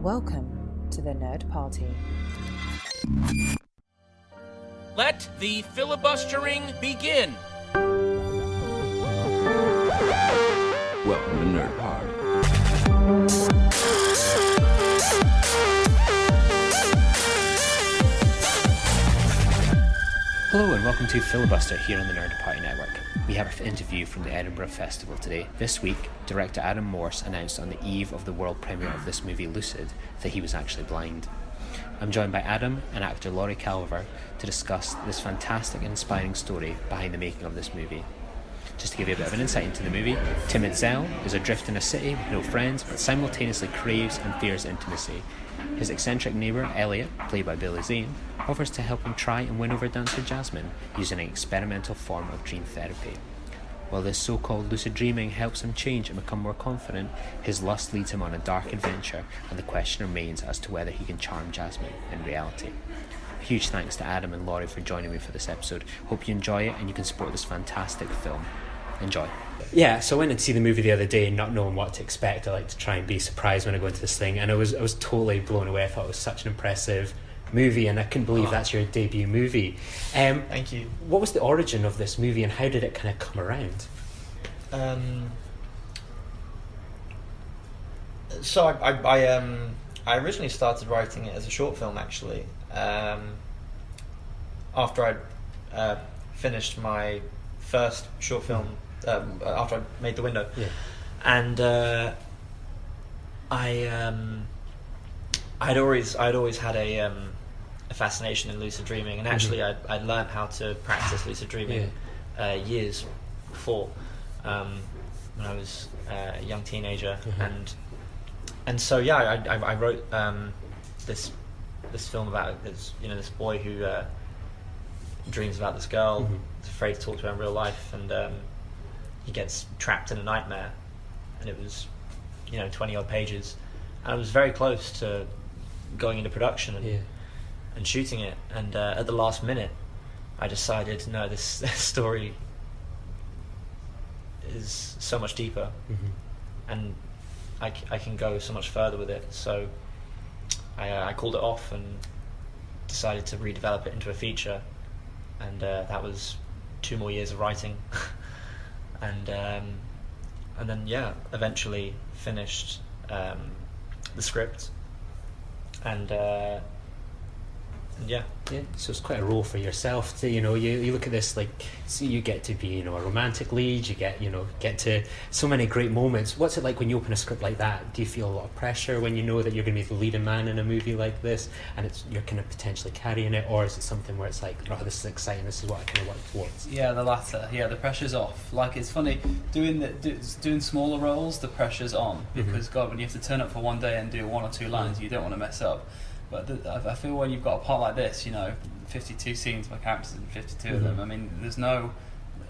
Welcome to the Nerd Party. Let the filibustering begin. Welcome to Nerd Party. Hello and welcome to Filibuster here on the Nerd Party Network. We have an interview from the Edinburgh Festival today. This week, director Adam Morse announced on the eve of the world premiere of this movie Lucid that he was actually blind. I'm joined by Adam and actor Laurie Calvert to discuss this fantastic and inspiring story behind the making of this movie. Just to give you a bit of an insight into the movie, Timid Zel is adrift in a city with no friends but simultaneously craves and fears intimacy. His eccentric neighbour, Elliot, played by Zane, offers to help him try and win over dancer Jasmine using an experimental form of dream therapy. While this so-called lucid dreaming helps him change and become more confident, his lust leads him on a dark adventure and the question remains as to whether he can charm Jasmine in reality. A huge thanks to Adam and Laurie for joining me for this episode. Hope you enjoy it and you can support this fantastic film. Enjoy. Yeah, so I went and see the movie the other day not knowing what to expect. I like to try and be surprised when I go into this thing, and I was totally blown away. I thought it was such an impressive movie, and I couldn't believe that's your debut movie. Thank you. What was the origin of this movie and how did it kind of come around? So I originally started writing it as a short film, actually. After I'd finished my first short film, after I made The Window, and I'd always had a fascination in lucid dreaming, and actually I'd learned how to practice lucid dreaming years before, when I was a young teenager, and so I wrote this film about this boy who dreams about this girl, is afraid to talk to her in real life, and he gets trapped in a nightmare, and it was 20 odd pages, and I was very close to going into production and shooting it, and at the last minute I decided no, this story is so much deeper, and I can go so much further with it, so I called it off and decided to redevelop it into a feature, and that was 2 more years of writing. and then eventually finished the script, and so it's quite a role for yourself to you look at this, like, so you get to be a romantic lead, you get to so many great moments. What's it like when you open a script like that? Do you feel a lot of pressure when you know that you're going to be the leading man in a movie like this, and you're kind of potentially carrying it, or is it something where it's like, oh, this is exciting, this is what I kind of work towards? Yeah, the latter. Yeah, the pressure's off. Like, it's funny doing smaller roles, the pressure's on, because God, when you have to turn up for one day and do 1 or 2 lines, you don't want to mess up. But I feel when you've got a part like this, 52 scenes, my characters in 52 of them. I mean,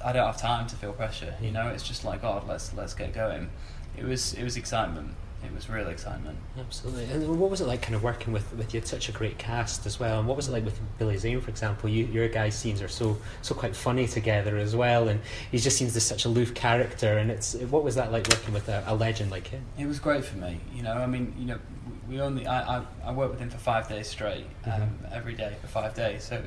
I don't have time to feel pressure. It's just like, God, let's get going. It was excitement. It was real excitement. Absolutely. And what was it like kind of working with you had such a great cast as well? And what was it like with Zane, for example? Your guys' scenes are so quite funny together as well, and he just seems such a aloof character. And what was that like working with a legend like him? It was great for me. I worked with him for 5 days straight, every day for 5 days. So it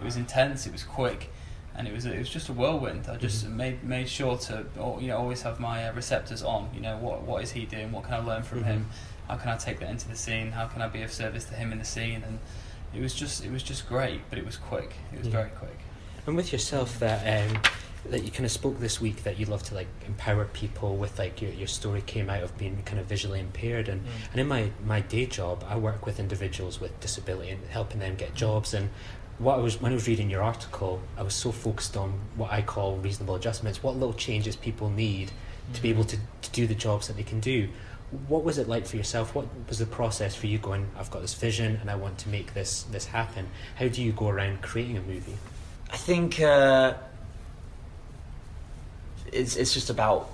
was intense. It was quick. And it was just a whirlwind. I just made sure to always have my receptors on. What is he doing? What can I learn from him? How can I take that into the scene? How can I be of service to him in the scene? And it was just great. But it was quick. It was very quick. And with yourself, that you kind of spoke this week that you love to empower people with your story came out of being kind of visually impaired, and in my day job I work with individuals with disability and helping them get jobs. And when I was reading your article, I was so focused on what I call reasonable adjustments, what little changes people need to be able to do the jobs that they can do. What was it like for yourself? What was the process for you going, I've got this vision and I want to make this happen? How do you go around creating a movie? I think it's just about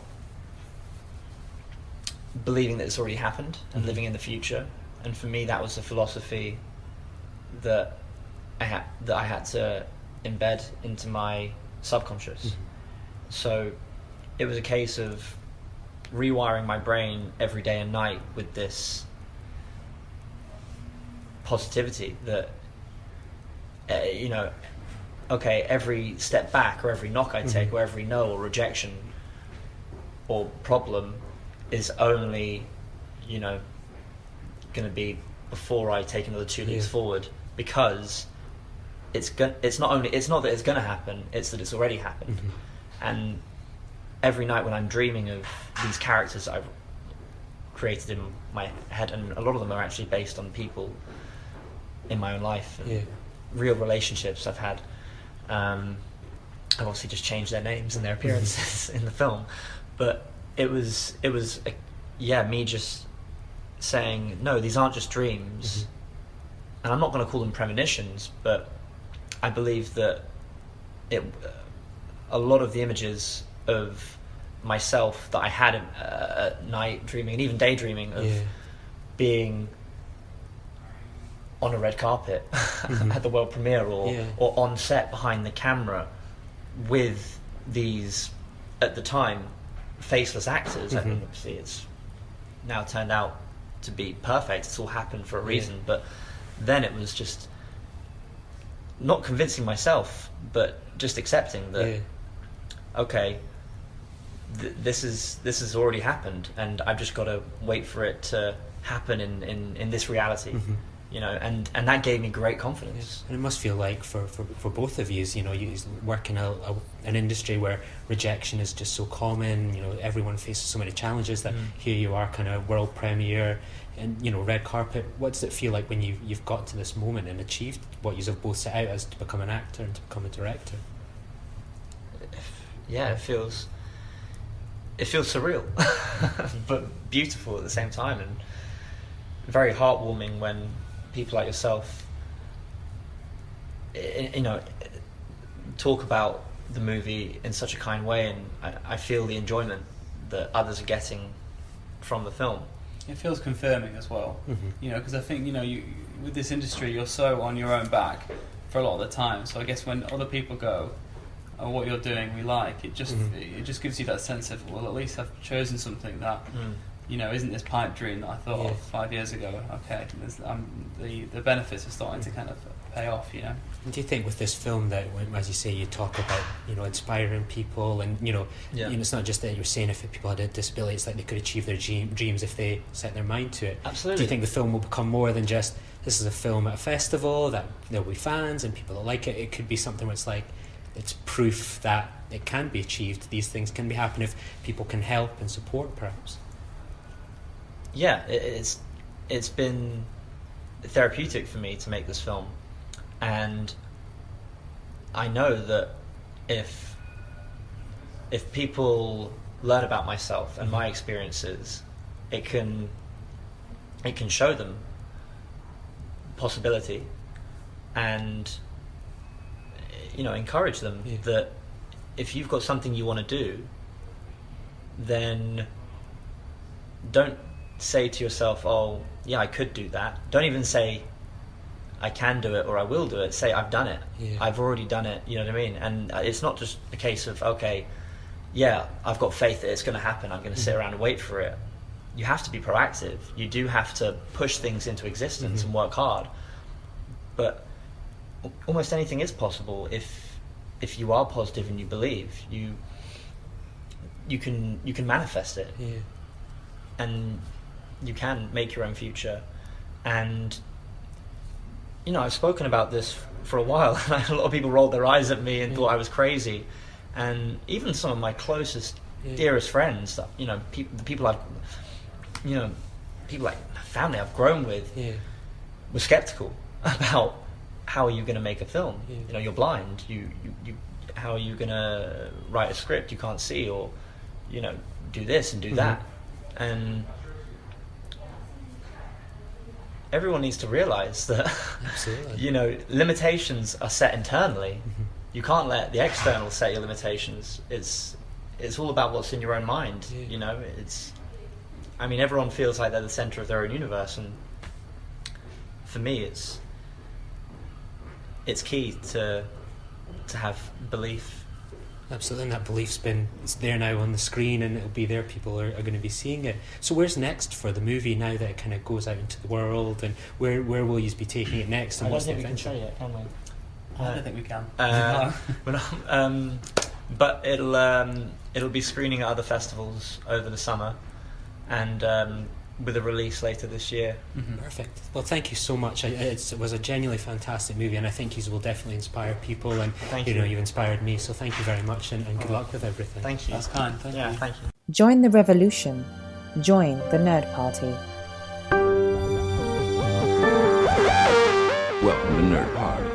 believing that it's already happened and living in the future. And for me, that was the philosophy that I had to embed into my subconscious. So it was a case of rewiring my brain every day and night with this positivity that okay, every step back or every knock I take or every no or rejection or problem is only going to be before I take another 2 leaps forward, because it's not that it's going to happen, it's that it's already happened. And every night when I'm dreaming of these characters that I've created in my head, and a lot of them are actually based on people in my own life and real relationships I've had. I've obviously just changed their names and their appearances in the film, but it was me just saying, no, these aren't just dreams, and I'm not going to call them premonitions, but I believe that a lot of the images of myself that I had at night dreaming, and even daydreaming of being on a red carpet at the world premiere, or on set behind the camera with these, at the time, faceless actors. I mean, obviously it's now turned out to be perfect, it's all happened for a reason, but then it was just not convincing myself, but just accepting that okay, this has already happened, and I've just got to wait for it to happen in this reality. And that gave me great confidence. And it must feel like for both of you, you work in an industry where rejection is just so common. Everyone faces so many challenges, that here you are, kind of world premiere, and red carpet. What does it feel like when you've got to this moment and achieved what you have both set out as, to become an actor and to become a director? Yeah, it feels surreal, but beautiful at the same time, and very heartwarming when people like yourself, talk about the movie in such a kind way, and I feel the enjoyment that others are getting from the film. It feels confirming as well, because I think you with this industry, you're so on your own back for a lot of the time. So I guess when other people go, "Oh, what you're doing, we like," it just gives you that sense of, well, at least I've chosen something that isn't this pipe dream that I thought of 5 years ago. Okay, the benefits are starting to kind of pay off. And do you think with this film that, as you say, you talk about inspiring people, and it's not just that you're saying if people had a disability, it's like they could achieve their dreams if they set their mind to it. Absolutely. Do you think the film will become more than just, this is a film at a festival that there'll be fans and people that like it? It could be something where it's like, it's proof that it can be achieved, these things can be happening if people can help and support, perhaps. Yeah, it's been therapeutic for me to make this film, and I know that if people learn about myself and my experiences, it can show them possibility, and encourage them that if you've got something you want to do, then don't say to yourself, oh yeah, I could do that. Don't even say I can do it or I will do it. Say I've done it. I've already done it. You know what I mean? And it's not just a case of, okay, yeah, I've got faith that it's going to happen, I'm going to sit around and wait for it. You have to be proactive. You do have to push things into existence and work hard. But almost anything is possible if you are positive and you believe. You can manifest it. And you can make your own future. And I've spoken about this for a while, and a lot of people rolled their eyes at me and thought I was crazy. And even some of my closest, dearest friends, the people I've, people like family I've grown with, were skeptical about, how are you going to make a film? You're blind. You how are you going to write a script you can't see, or do this and do that? And everyone needs to realize that limitations are set internally. You can't let the external set your limitations. It's all about what's in your own mind. Everyone feels like they're the center of their own universe, and for me it's key to have belief Absolutely, and that belief's it's there now on the screen, and it'll be there. People are going to be seeing it. So where's next for the movie now that it kind of goes out into the world, and where will you be taking it next? And I don't what's the think we can adventure? say it, can we? I don't think we can. But it'll be screening at other festivals over the summer, and with a release later this year. Perfect. Well, thank you so much. It was a genuinely fantastic movie, and I think he will definitely inspire people. And Thank you. You've inspired me. So thank you very much, and good luck with everything. Thank you. That's kind. Thank you. Thank you. Join the revolution. Join the Nerd Party. Welcome to Nerd Party.